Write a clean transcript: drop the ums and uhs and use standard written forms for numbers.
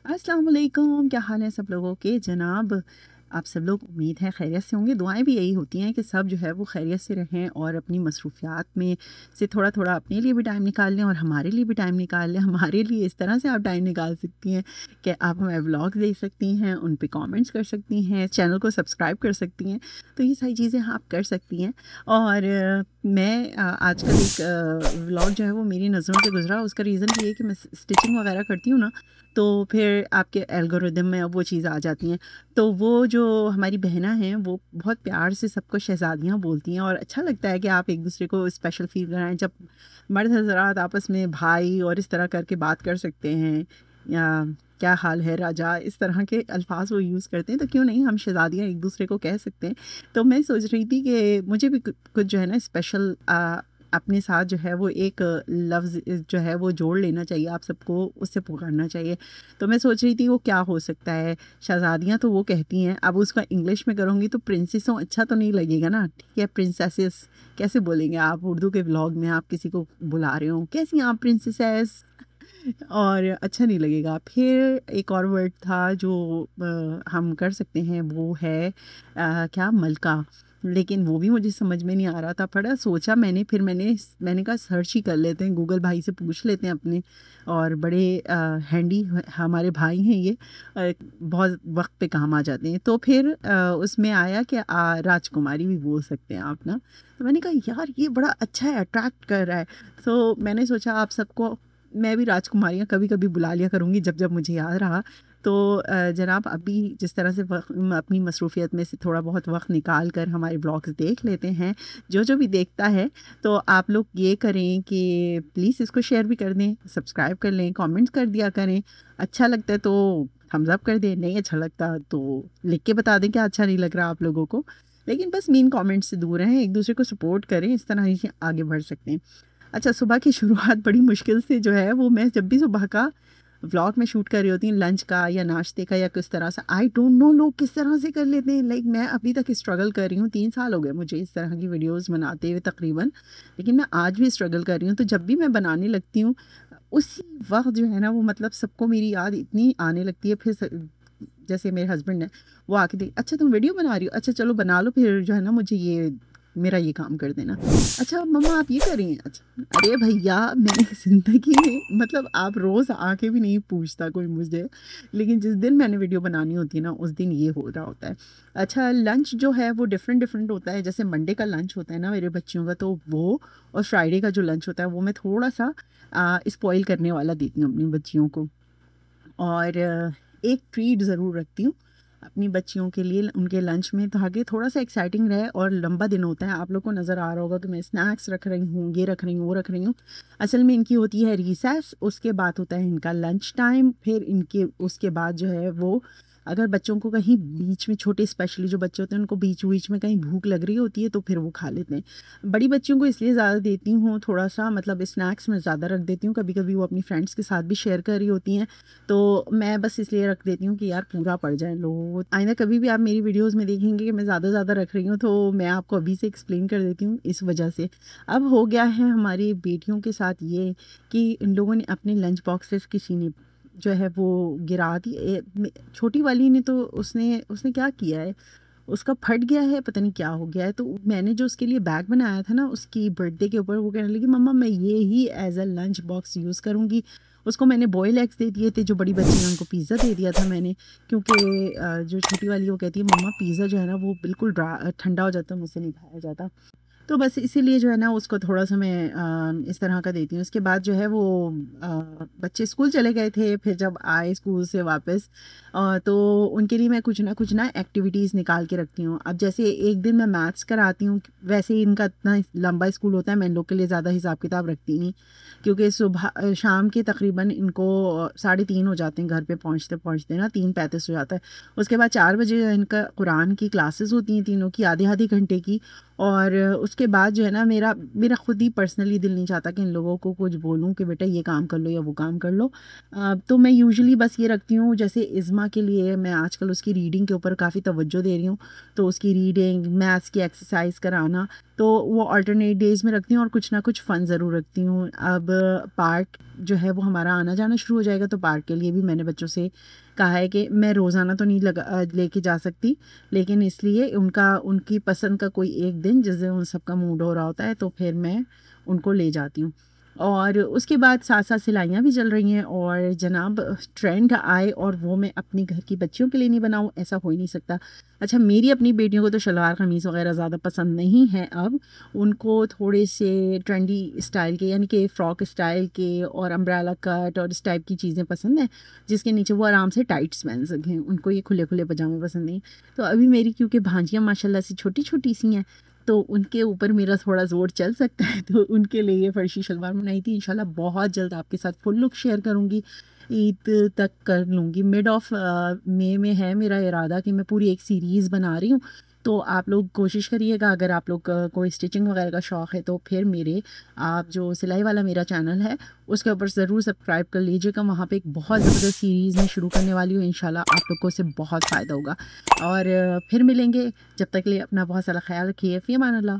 अस्सलाम वालेकुम, क्या हाल है सब लोगों के जनाब। आप सब लोग उम्मीद है खैरियत से होंगे। दुआएं भी यही होती हैं कि सब जो है वो खैरियत से रहें और अपनी मसरूफ़ियात में से थोड़ा थोड़ा अपने लिए भी टाइम निकाल लें और हमारे लिए भी टाइम निकाल लें। हमारे लिए इस तरह से आप टाइम निकाल सकती हैं कि आप हमारे व्लॉग देख सकती हैं, उन पे कमेंट्स कर सकती हैं, चैनल को सब्सक्राइब कर सकती हैं। तो ये सारी चीज़ें आप कर सकती हैं। और मैं आजकल एक व्लॉग जो है वो मेरी नज़रों से गुजरा। उसका रीज़न ये है कि मैं स्टिचिंग वगैरह करती हूँ ना, तो फिर आपके एल्गोरिदम में अब वो चीज़ आ जाती हैं। तो वो जो हमारी बहनें हैं वो बहुत प्यार से सबको शहज़ादियाँ बोलती हैं और अच्छा लगता है कि आप एक दूसरे को स्पेशल फ़ील कराएँ जब मर्द हज़रात आपस में भाई और इस तरह करके बात कर सकते हैं, या क्या हाल है राजा, इस तरह के अल्फाज वो यूज़ करते हैं। तो क्यों नहीं हम शहज़ादियाँ एक दूसरे को कह सकते हैं। तो मैं सोच रही थी कि मुझे भी कुछ जो है ना स्पेशल अपने साथ जो है वो एक लफ्ज़ जो है वो जोड़ लेना चाहिए, आप सबको उससे पुकारना चाहिए। तो मैं सोच रही थी वो क्या हो सकता है। शहज़ादियाँ तो वो कहती हैं, अब उसका इंग्लिश में करूँगी तो प्रिंसेसों अच्छा तो नहीं लगेगा ना, ठीक है, प्रिंसेसेस कैसे बोलेंगे आप उर्दू के व्लॉग में, आप किसी को बुला रहे हो कैसी आप प्रिंसेसेस, और अच्छा नहीं लगेगा। फिर एक और वर्ड था जो हम कर सकते हैं, वो है क्या, मलका। लेकिन वो भी मुझे समझ में नहीं आ रहा था। बड़ा सोचा मैंने, फिर मैंने कहा सर्च ही कर लेते हैं, गूगल भाई से पूछ लेते हैं अपने। और बड़े हैंडी हमारे भाई हैं ये, बहुत वक्त पे काम आ जाते हैं। तो फिर उसमें आया कि राजकुमारी भी बोल सकते हैं आप ना। तो मैंने कहा यार ये बड़ा अच्छा है, अट्रैक्ट कर रहा है। तो मैंने सोचा आप सबको मैं भी राजकुमारियाँ कभी-कभी बुला लिया करूँगी जब जब मुझे याद रहा। तो जनाब अभी जिस तरह से अपनी मसरूफ़ियत में से थोड़ा बहुत वक़्त निकाल कर हमारे व्लॉग्स देख लेते हैं, जो भी देखता है, तो आप लोग ये करें कि प्लीज़ इसको शेयर भी कर दें, सब्सक्राइब कर लें, कमेंट्स कर दिया करें। अच्छा लगता है तो थम्स अप कर दें, नहीं अच्छा लगता तो लिख के बता दें कि अच्छा नहीं लग रहा आप लोगों को। लेकिन बस मीन कमेंट्स से दूर रहें, एक-दूसरे को सपोर्ट करें, इस तरह ही आगे बढ़ सकते हैं। अच्छा, सुबह की शुरुआत बड़ी मुश्किल से जो है वो मैं जब भी सुबह का व्लॉग में शूट कर रही होती हूँ, लंच का या नाश्ते का या किस तरह से, आई डोंट नो लोग किस तरह से कर लेते हैं। लाइक मैं अभी तक स्ट्रगल कर रही हूँ, 3 साल हो गए मुझे इस तरह की वीडियोस बनाते हुए तकरीबन। लेकिन मैं आज भी स्ट्रगल कर रही हूँ। तो जब भी मैं बनाने लगती हूँ उसी वक्त जो है ना वो मतलब सबको मेरी याद इतनी आने लगती है। फिर जैसे मेरे हस्बैंड है, वो आके देख, अच्छा तुम वीडियो बना रही हो, अच्छा चलो बना लो, फिर जो है ना मुझे ये मेरा ये काम कर देना। अच्छा मम्मा आप ये कर रही हैं, अच्छा अरे भैया मैंने ज़िंदगी में मतलब आप रोज़ आके भी नहीं पूछता कोई मुझे, लेकिन जिस दिन मैंने वीडियो बनानी होती है ना उस दिन ये हो रहा होता है। अच्छा लंच जो है वो डिफरेंट डिफरेंट होता है। जैसे मंडे का लंच होता है ना मेरे बच्चियों का, तो वो, और फ्राइडे का जो लंच होता है वो मैं थोड़ा सा स्पॉइल करने वाला देती हूँ अपनी बच्चियों को। और एक ट्रीट ज़रूर रखती हूँ अपनी बच्चियों के लिए उनके लंच में, ताकि थोड़ा सा एक्साइटिंग रहे। और लंबा दिन होता है, आप लोग को नज़र आ रहा होगा कि मैं स्नैक्स रख रही हूँ, ये रख रही हूँ, वो रख रही हूँ। असल में इनकी होती है रिसेस, उसके बाद होता है इनका लंच टाइम, फिर इनके उसके बाद जो है वो, अगर बच्चों को कहीं बीच में, छोटे स्पेशली जो बच्चे होते हैं उनको बीच बीच में कहीं भूख लग रही होती है तो फिर वो खा लेते हैं। बड़ी बच्चियों को इसलिए ज़्यादा देती हूँ, थोड़ा सा मतलब स्नैक्स में ज़्यादा रख देती हूँ। कभी कभी वो अपनी फ्रेंड्स के साथ भी शेयर कर रही होती हैं, तो मैं बस इसलिए रख देती हूँ कि यार पूरा पड़ जाए लोगों को। आइंदा कभी भी आप मेरी वीडियोस में देखेंगे कि मैं ज़्यादा रख रही हूँ तो मैं आपको अभी से एक्सप्लेन कर देती हूँ इस वजह से। अब हो गया है हमारी बेटियों के साथ ये कि इन लोगों ने अपने लंच बॉक्सेस, किसी ने जो है वो गिरा दी। छोटी वाली ने तो उसने उसने क्या किया है, उसका फट गया है, पता नहीं क्या हो गया है। तो मैंने जो उसके लिए बैग बनाया था ना उसकी बर्थडे के ऊपर, वो कहने लगी मम्मा मैं ये ही as a lunch box use करूँगी। उसको मैंने बॉयल एग्स दे दिए थे, जो बड़ी बच्ची है उनको पिज़्ज़ा दे दिया था मैंने, क्योंकि जो छोटी वाली वो कहती है मम्मा पिज़्ज़ा जो है ना वो बिल्कुल ठंडा हो जाता है, मुझसे नहीं खाया जाता। तो बस इसीलिए जो है ना उसको थोड़ा-सा मैं इस तरह का देती हूँ। उसके बाद जो है वो बच्चे स्कूल चले गए थे, फिर जब आए स्कूल से वापस तो उनके लिए मैं कुछ ना एक्टिविटीज़ निकाल के रखती हूँ। अब जैसे एक दिन मैं मैथ्स कराती हूँ, वैसे ही इनका इतना लंबा स्कूल होता है, मैं इन लोग के लिए ज़्यादा हिसाब-किताब रखती नहीं, क्योंकि सुबह शाम के तकरीबन इनको 3:30 हो जाते हैं घर पे पहुँचते-पहुँचते ना, 3:35 हो जाता है। उसके बाद 4 बजे इनका कुरान की क्लासेस होती हैं तीनों की, आधे-आधे घंटे की। और उसके बाद जो है ना मेरा मेरा खुद ही पर्सनली दिल नहीं चाहता कि इन लोगों को कुछ बोलूँ कि बेटा ये काम कर लो या वो काम कर लो। तो मैं यूजुअली बस ये रखती हूँ, जैसे इज़्मा के लिए मैं आजकल उसकी रीडिंग के ऊपर काफ़ी तवज्जो दे रही हूँ, तो उसकी रीडिंग, मैथ्स की एक्सरसाइज कराना, तो वो अल्टरनेट डेज़ में रखती हूँ और कुछ ना कुछ फ़न ज़रूर रखती हूँ। अब पार्क जो है वो हमारा आना जाना शुरू हो जाएगा, तो पार्क के लिए भी मैंने बच्चों से कहा है कि मैं रोज़ाना तो नहीं लेके जा सकती, लेकिन इसलिए उनकी पसंद का कोई एक दिन जिस दिन उन सबका मूड हो रहा होता है तो फिर मैं उनको ले जाती हूँ। और उसके बाद साथ-साथ सिलाइयाँ भी चल रही हैं, और जनाब ट्रेंड आए और वो मैं अपने घर की बच्चियों के लिए नहीं बनाऊँ, ऐसा हो ही नहीं सकता। अच्छा, मेरी अपनी बेटियों को तो शलवार कमीज़ वग़ैरह ज़्यादा पसंद नहीं है अब, उनको थोड़े से ट्रेंडी स्टाइल के, यानी कि फ्रॉक स्टाइल के और अम्ब्रेला कट और इस टाइप की चीज़ें पसंद हैं, जिसके नीचे वो आराम से टाइट्स पहन सकें। उनको ये खुले-खुले पजामे पसंद नहीं। तो अभी मेरी क्योंकि भांजियाँ माशाल्लाह से छोटी-छोटी सी हैं, तो उनके ऊपर मेरा थोड़ा ज़ोर चल सकता है, तो उनके लिए ये फ़र्शी शलवार बनाई थी। इंशाल्लाह बहुत जल्द आपके साथ फुल लुक शेयर करूँगी। ईद तक कर लूँगी। मिड ऑफ मई में है मेरा इरादा कि मैं पूरी एक सीरीज़ बना रही हूँ। तो आप लोग कोशिश करिएगा, अगर आप लोग को स्टिचिंग वगैरह का शौक़ है तो फिर आप जो सिलाई वाला मेरा चैनल है उसके ऊपर ज़रूर सब्सक्राइब कर लीजिएगा। वहाँ पे एक बहुत ज़बरदस्त सीरीज़ मैं शुरू करने वाली हूँ। इंशाल्लाह आप लोग को उससे बहुत फ़ायदा होगा। और फिर मिलेंगे, जब तक के लिए अपना बहुत सारा ख़्याल रखिए। फ़ी अमान अल्लाह।